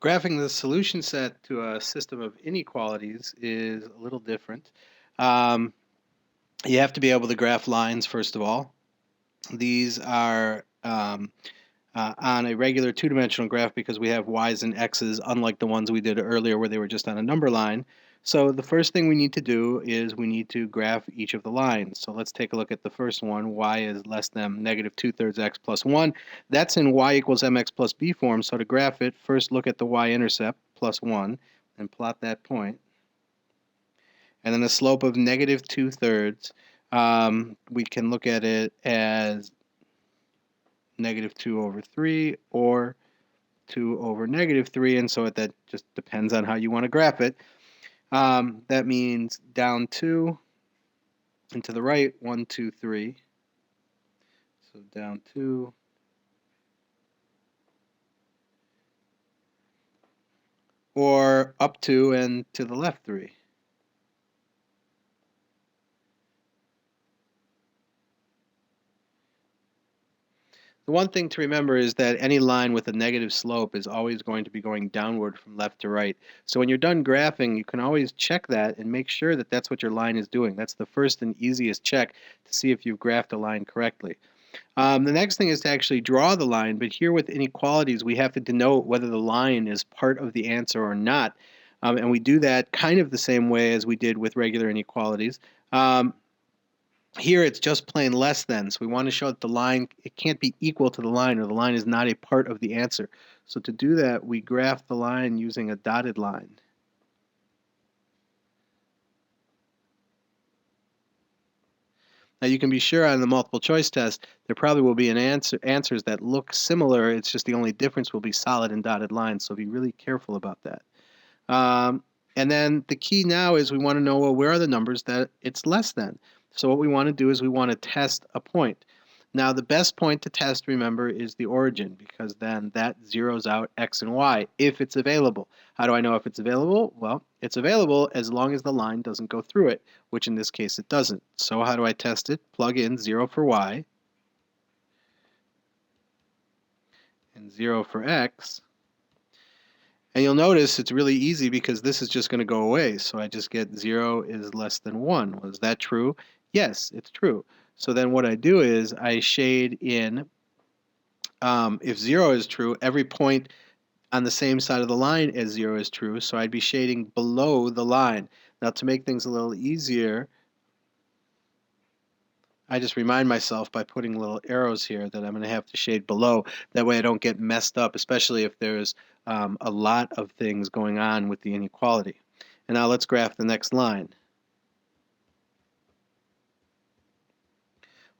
Graphing the solution set to a system of inequalities is a little different. Um, you have to be able to graph lines, first of all. These are on a regular two-dimensional graph because we have y's and x's, unlike the ones we did earlier where they were just on a number line. So the first thing we need to do is we need to graph each of the lines. So let's take a look at the first one. Y is less than negative 2/3 x plus 1. That's in y equals mx plus b form. So to graph it, first look at the y-intercept, plus 1, and plot that point. And then the slope of negative 2/3, we can look at it as negative 2 over 3 or 2 over negative 3, and so that just depends on how you want to graph it. That means down 2 and to the right, 1, 2, 3. So down 2. Or up 2 and to the left 3. The one thing to remember is that any line with a negative slope is always going to be going downward from left to right. So when you're done graphing, you can always check that and make sure that that's what your line is doing. That's the first and easiest check to see if you've graphed a line correctly. The next thing is to actually draw the line, but here with inequalities, we have to denote whether the line is part of the answer or not. And we do that kind of the same way as we did with regular inequalities. Here it's just plain less than, so we want to show that the line, it can't be equal to the line, or the line is not a part of the answer. So to do that, we graph the line using a dotted line. Now you can be sure on the multiple choice test, there probably will be answers that look similar, it's just the only difference will be solid and dotted lines, so be really careful about that. And then the key now is we want to know, well, where are the numbers that it's less than? So what we want to do is we want to test a point. Now the best point to test, remember, is the origin, because then that zeroes out x and y if it's available. How do I know if it's available? Well, it's available as long as the line doesn't go through it, which in this case it doesn't. So how do I test it? Plug in 0 for y and 0 for x. And you'll notice it's really easy because this is just going to go away. So I just get 0 is less than 1. Was that true? Yes, it's true. So then what I do is I shade in, if 0 is true, every point on the same side of the line as 0 is true. So I'd be shading below the line. Now to make things a little easier, I just remind myself by putting little arrows here that I'm going to have to shade below. That way I don't get messed up, especially if there's a lot of things going on with the inequality. And now let's graph the next line.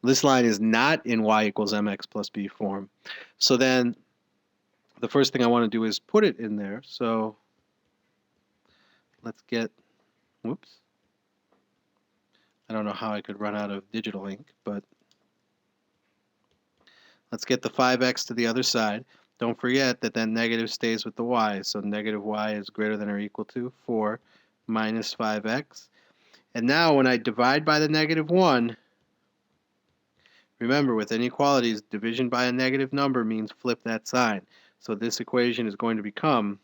This line is not in y equals mx plus b form. So then the first thing I want to do is put it in there. So let's get, whoops. I don't know how I could run out of digital ink, but let's get the 5x to the other side. Don't forget that that negative stays with the y, so negative y is greater than or equal to 4 minus 5x. And now when I divide by the negative 1, remember with inequalities, division by a negative number means flip that sign. So this equation is going to become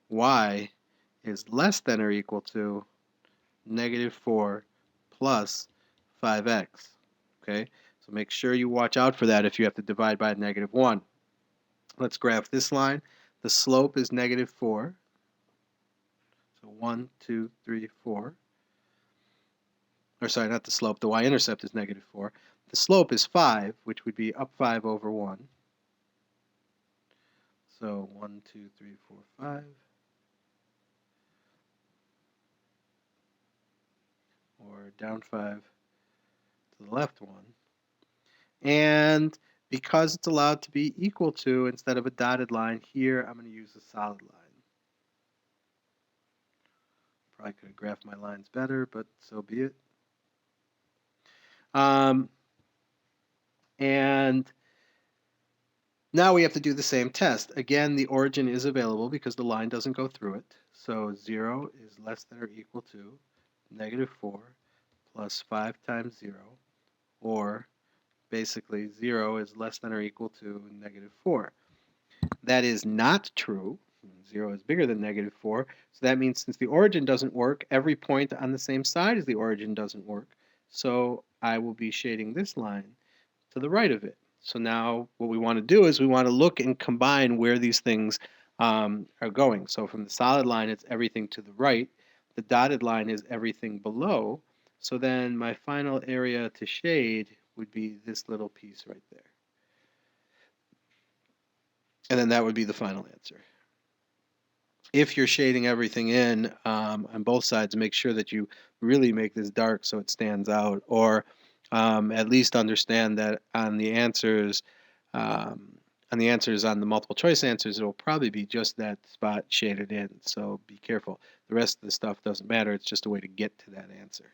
y is less than or equal to negative 4 plus 5x. Okay, so make sure you watch out for that if you have to divide by negative 1. Let's graph this line. The slope is negative 4. So 1, 2, 3, 4. Or sorry, not the slope. The y-intercept is negative 4. The slope is 5, which would be up 5 over 1. So 1, 2, 3, 4, 5. Or down 5 to the left 1. And because it's allowed to be equal to, instead of a dotted line, here I'm going to use a solid line. Probably could have graphed my lines better, but so be it. And Now we have to do the same test. Again, the origin is available because the line doesn't go through it. So 0 is less than or equal to -4 plus 5 times 0, or basically 0 is less than or equal to -4. That is not true. 0 is bigger than -4. So that means since the origin doesn't work, every point on the same side as the origin doesn't work. So I will be shading this line to the right of it. So now what we want to do is we want to look and combine where these things are going. So from the solid line, it's everything to the right. The dotted line is everything below. So then my final area to shade would be this little piece right there. And then that would be the final answer. If you're shading everything in on both sides, make sure that you really make this dark so it stands out, or at least understand that um, on the answers on the multiple choice answers, it will probably be just that spot shaded in. So be careful. The rest of the stuff doesn't matter. It's just a way to get to that answer.